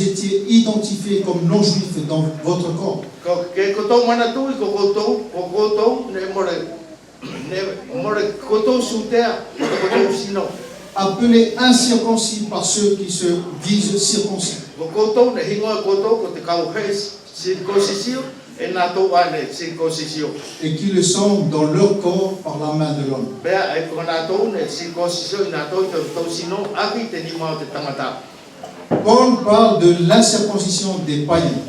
étiez identifiés comme non-juifs dans votre corps. Appelés incirconcis par ceux qui se disent circoncis. Et qui le sont dans leur corps par la main de l'homme. Paul parle de l'incirconcision des païens.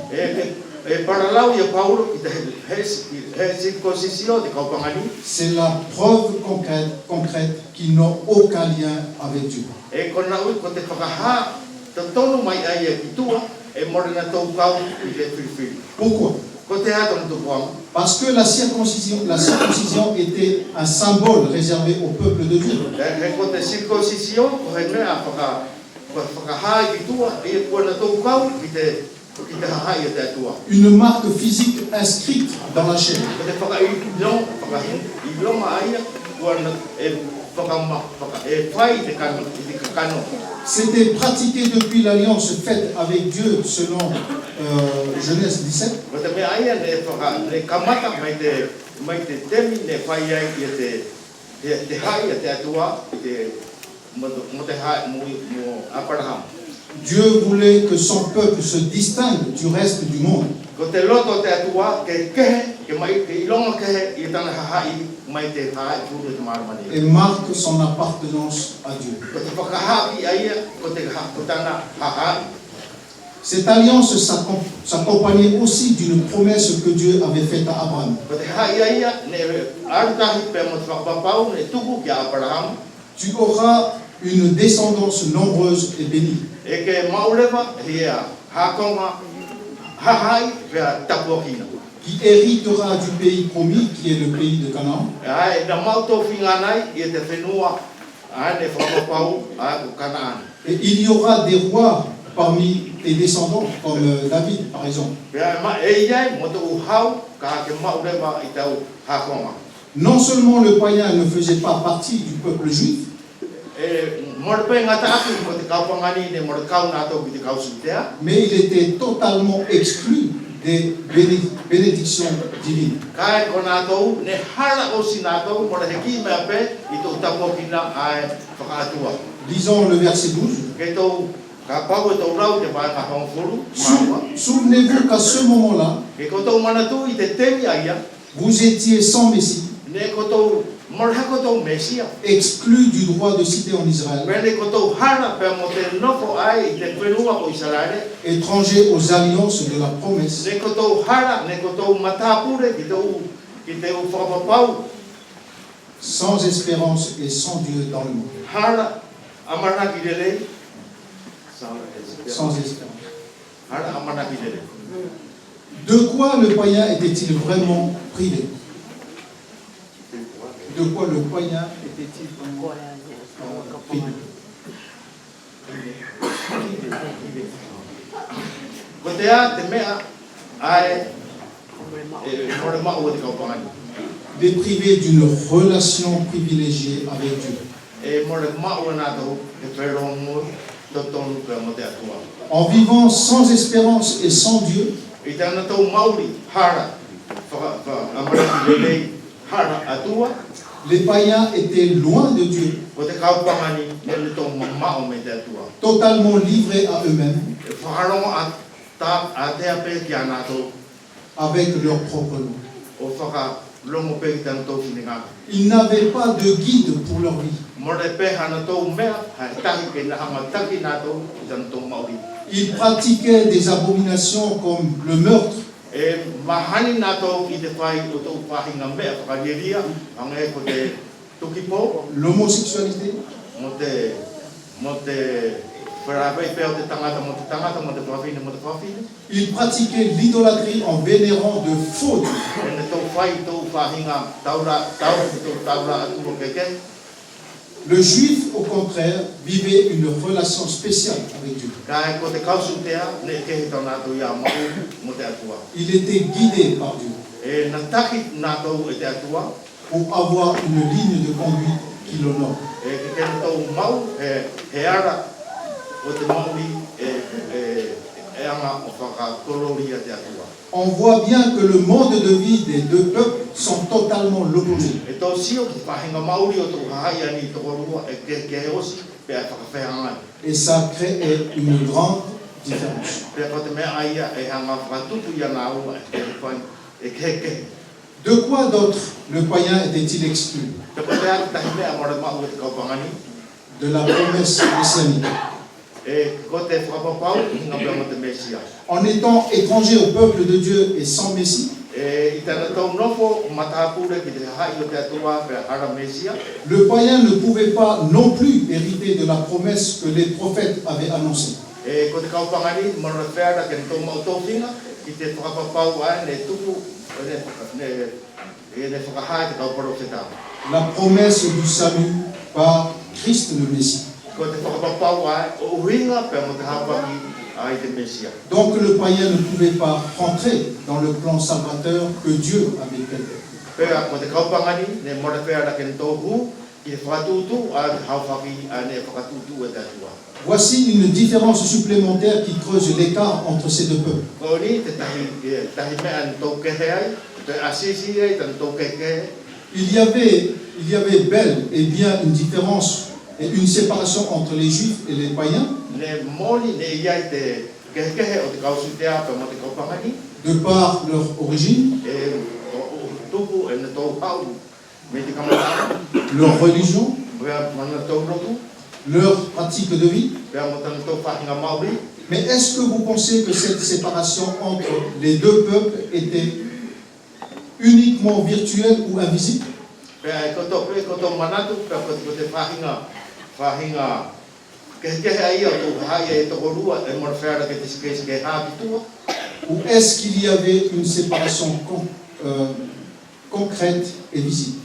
C'est la preuve concrète qu'ils n'ont aucun lien avec Dieu. Pourquoi? Parce que la circoncision était un symbole réservé au peuple de Dieu. Une marque physique inscrite dans la chair. C'était pratiqué depuis l'alliance faite avec Dieu selon Genèse 17. Dieu voulait que son peuple se distingue du reste du monde. Et marque son appartenance à Dieu. Cette alliance s'accompagnait aussi d'une promesse que Dieu avait faite à Abraham. Tu auras une descendance nombreuse et bénie. Qui héritera du pays promis, qui est le pays de Canaan. Et il y aura des rois parmi tes descendants, comme David par exemple. Non seulement le païen ne faisait pas partie du peuple juif, mais il était totalement exclu des bénédictions divines. Lisons le verset 12. Souvenez-vous qu'à ce moment-là, vous étiez sans Messie, exclu du droit de cité en Israël, étranger aux alliances de la promesse, sans espérance et sans Dieu dans le monde. Sans espérance. De quoi le païen était-il vraiment privé? De quoi le païen était-il vraiment privé? D'être privé d'une relation privilégiée avec Dieu. En vivant sans espérance et sans Dieu, les païens étaient loin de Dieu, totalement livrés à eux-mêmes, avec leur propre nom. Ils n'avaient pas de guide pour leur vie. Ils pratiquaient des abominations comme le meurtre, l'homosexualité, ils pratiquaient l'idolâtrie en vénérant de faux dieux. Le juif, au contraire, vivait une relation spéciale avec Dieu. Il était guidé par Dieu pour avoir une ligne de conduite qui l'honore. On voit bien que le mode de vie des deux peuples sont totalement l'opposé. Et ça crée une grande différence. De quoi d'autre le païen était-il exclu? De la promesse messianique. En étant étranger au peuple de Dieu et sans Messie, le païen ne pouvait pas non plus hériter de la promesse que les prophètes avaient annoncée. La promesse du salut par Christ le Messie. Donc le païen ne pouvait pas rentrer dans le plan salvateur que Dieu avait prévu. Voici une différence supplémentaire qui creuse l'écart entre ces deux peuples. Il y avait bel et bien une différence et une séparation entre les Juifs et les païens, de par leur origine, leur religion, leur pratique de vie. Mais est-ce que vous pensez que cette séparation entre les deux peuples était uniquement virtuelle ou invisible? Ou est-ce qu'il y avait une séparation concrète et visible?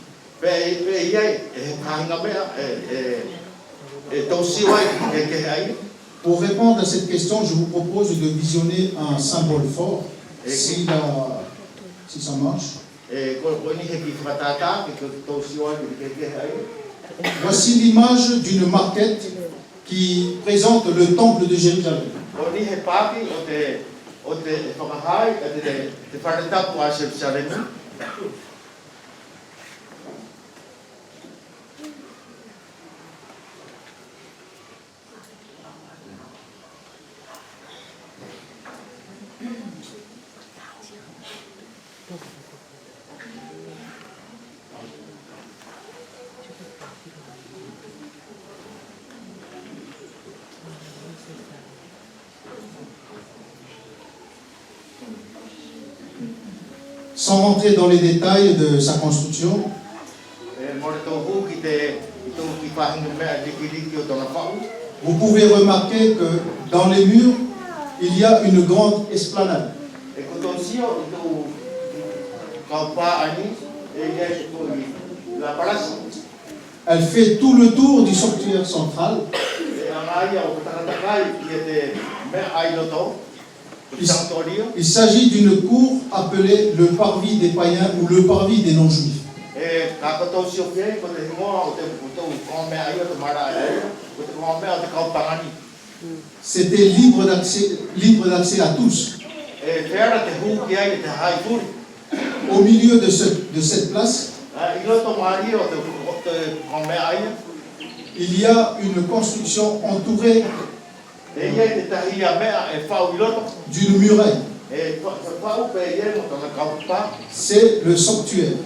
Pour répondre à cette question, je vous propose de visionner un symbole fort, si ça marche. Voici l'image d'une maquette qui présente le temple de Jérusalem. Sans rentrer dans les détails de sa construction, vous pouvez remarquer que dans les murs, il y a une grande esplanade. Elle fait tout le tour du sanctuaire central. Il s'agit d'une cour appelée le parvis des païens ou le parvis des non-juifs. C'était libre d'accès à tous. Au milieu de cette place, il y a une construction entourée d'une muraille. C'est le sanctuaire.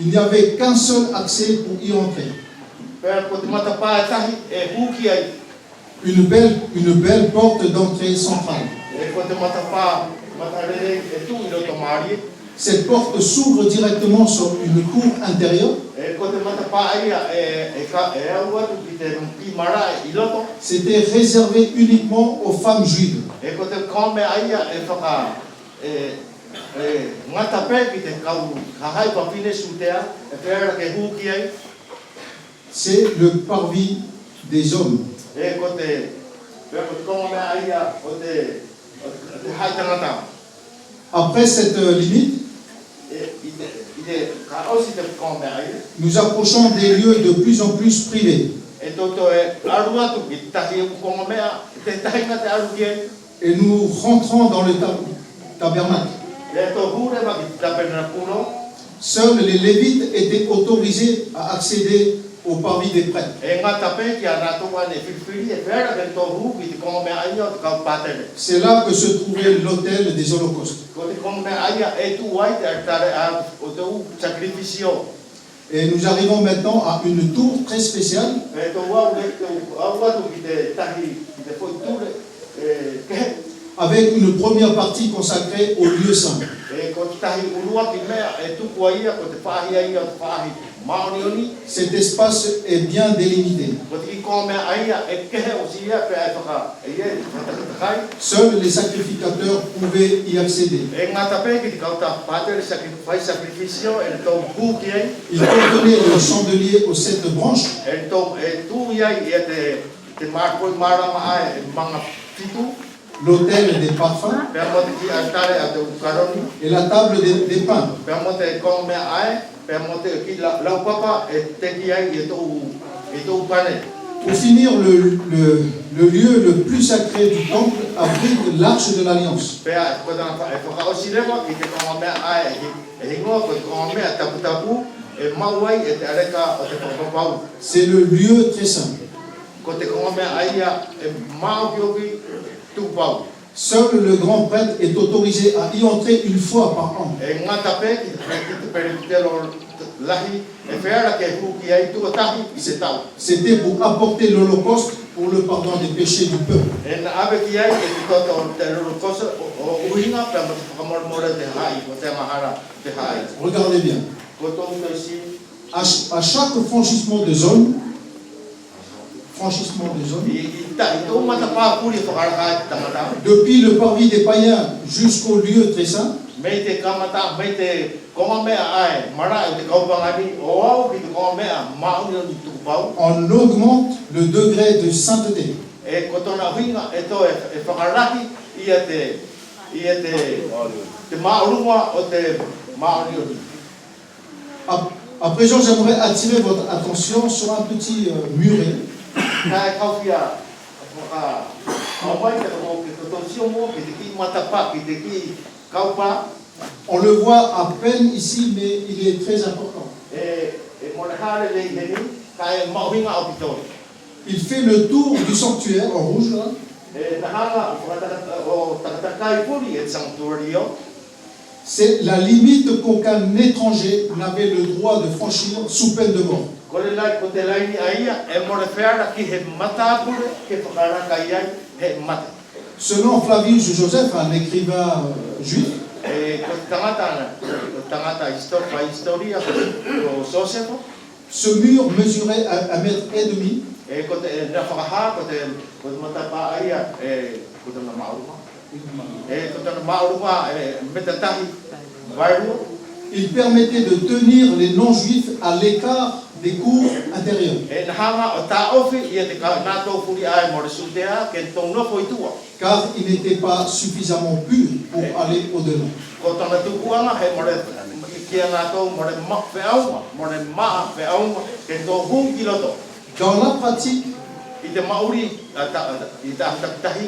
Il n'y avait qu'un seul accès pour y entrer. Une belle porte d'entrée centrale. Cette porte s'ouvre directement sur une cour intérieure. C'était réservé uniquement aux femmes juives. C'est le parvis des hommes. Après cette limite, nous approchons des lieux de plus en plus privés. e toto e aru atu ki tahi e konga mea te tahinga te aru kie et nous rentrons dans le tabernacle. e to hure ma ki tapena puno Seuls les Lévites étaient autorisés à accéder au parvis des prêtres. e ngata pe ki ana to ane filfili e vera ke to hu ki te konga mea aia te kau patene C'est là que se trouvait l'autel des holocaustes. ko te konga mea aia e tu wai te artare a o te u sacrificio Et nous arrivons maintenant à une tour très spéciale e to wau le te au atu ki te tahi ki te foi ture ke avec une première partie consacrée au lieu saint. e ko te tahi urua ki mea e tuku ia ko te whahia ia te whahi maoni oni Cet espace est bien délimité. ko te iko mea aia e kehe o si ia pe e whaka e ia whakakai Seuls les sacrificateurs pouvaient y accéder. e ngata pe ki te kauta patere whai sacrificio e tau huki ai Ils contenaient le chandelier aux 7 branches e tau e tu iai e te markoi marama ai e manga fitu l'autel des parfums pe mo te ki altare a te ukaroni et la table des pains. pe mo te kong mea ai pe mo te ki lau papa e te ki ai e tau pane Pour finir, le lieu le plus sacré du temple abrite l'arche de l'Alliance. pe a ko tana e whakaosirewa ki te kong mea ai e hingoa ko te kong mea tapu tapu e mauai e te areka o te whakapau C'est le lieu très saint. ko te kong mea aia e mau ki oki tupau Seul le grand prêtre est autorisé à y entrer une fois par an. e ngata pe ki te perikitelo lahi e whera ke huki ai tuatahi i se tau C'était pour apporter l'Holocauste pour le pardon des péchés du peuple. e na awe ki ai e ki toto o te rorokosa o uhinga pe mo te whakamormora te hai o te mahara te hai Regardez bien. ko tō te si À chaque franchissement de zone, i tō mata pāpuri whakaraka te tangata depuis le parvis des païens jusqu'au lieu très saint, mei te kamata mei te konga mea ai mara o te kaupangani o au ki te konga mea mauni o ni tukupau on augmente le degré de sainteté. e ko tōna huinga e tō e whakaraki ia te maurunga o te mauni o ni À présent, j'aimerais attirer votre attention sur un petit muret ka e kauwhia awai te ko ke tō sio mo ki te ki matapa ki te ki kaupa On le voit à peine ici, mais il est très important. e mone hare le heni ka e mauhinga o pitori Il fait le tour du sanctuaire en rouge, là, e nahanga o takatakai puri e sanctuario c'est la limite qu'aucun étranger n'avait le droit de franchir sous peine de mort. ko le lai ko te laini aia e mone whera ki he matapure ke whakaraka iai he mata Selon Flavius Joseph, un écrivain juif, e ko tangata historia ko Sosefo ce mur mesurait 1,5 mètre. e ko te na whakaha ko te matapa aia e ko te mauruma e ko te mauruma e metatahi wairu Il permettait de tenir les non-juifs à l'écart des cours intérieures, e nahanga o taofi ia te ka nato furi ai mo resultea ke tō nofo i tua car il n'était pas suffisamment pur pour aller au-delà. ko tōna tukuanga he more kia nato more mawheauma more maa wheauma ke tō hungi loto Dans la pratique, i te mauri i te ahtakitahi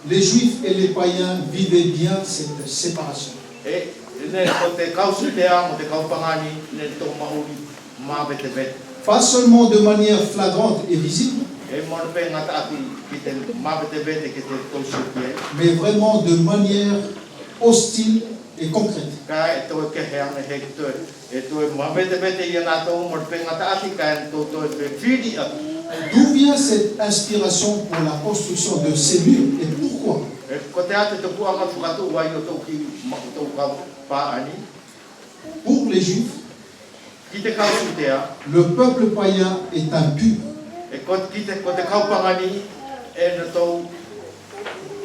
les juifs et les païens vivaient bien cette séparation. e ne ko te kausutea mo te kaupangani ne tō mauri maa vete vete Pas seulement de manière flagrante et visible, e more pe ngata ati ki te maa vete vete ke te kausutea mais vraiment de manière hostile et concrète. ka e tō ke heanga he ki tō e tō maa vete vete i ngata o more pe ngata ati ka e tō tō e pe whiri atu D'où vient cette inspiration pour la construction de ces murs et pourquoi? ko te ate te kuanga whakatu wai o tō ki tō paani Pour les juifs, ki te kausutea le peuple païen est impur. e ko te kaupangani e na tō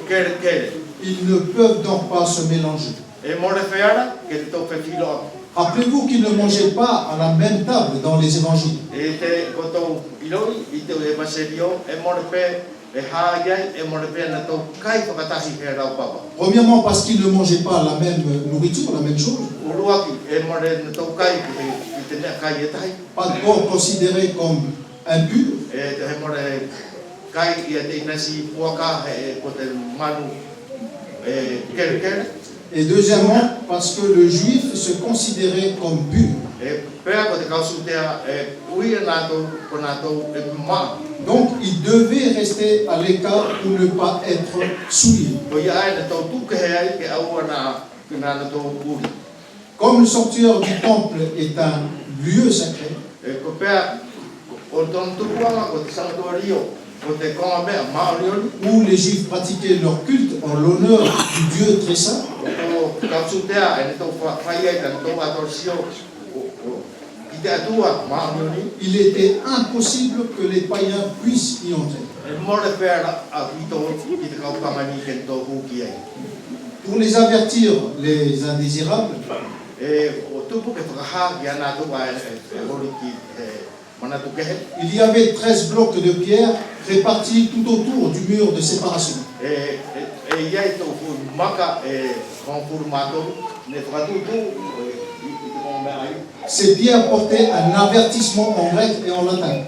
kere kere Ils ne peuvent donc pas se mélanger. e more wheara ke te tō whiwhilo atu Rappelez-vous qu'ils ne mangeaient pas à la même table dans les évangiles. e te ko tō iloi i te evangelio e more pe e hāiai e more pe na tō kai whakatahi he rau papa Premièrement parce qu'ils ne mangeaient pas la même nourriture, la même chose. uruaki e more na tō kai ki te nea kai e tahi Pas de corps considéré comme impur. e te he more kai ia te inasi puaka ko te manu kere. Et deuxièmement, parce que le juif se considérait comme pur. Donc il devait rester à l'écart pour ne pas être souillé. Comme le sanctuaire du temple est un lieu sacré, où les Juifs pratiquaient leur culte en l'honneur du Dieu très saint, il était impossible que les païens puissent y entrer. Pour les avertir, les indésirables, il y avait 13 blocs de pierre répartis tout autour du mur de séparation. Ces pierres portaient un avertissement en grec et en latin.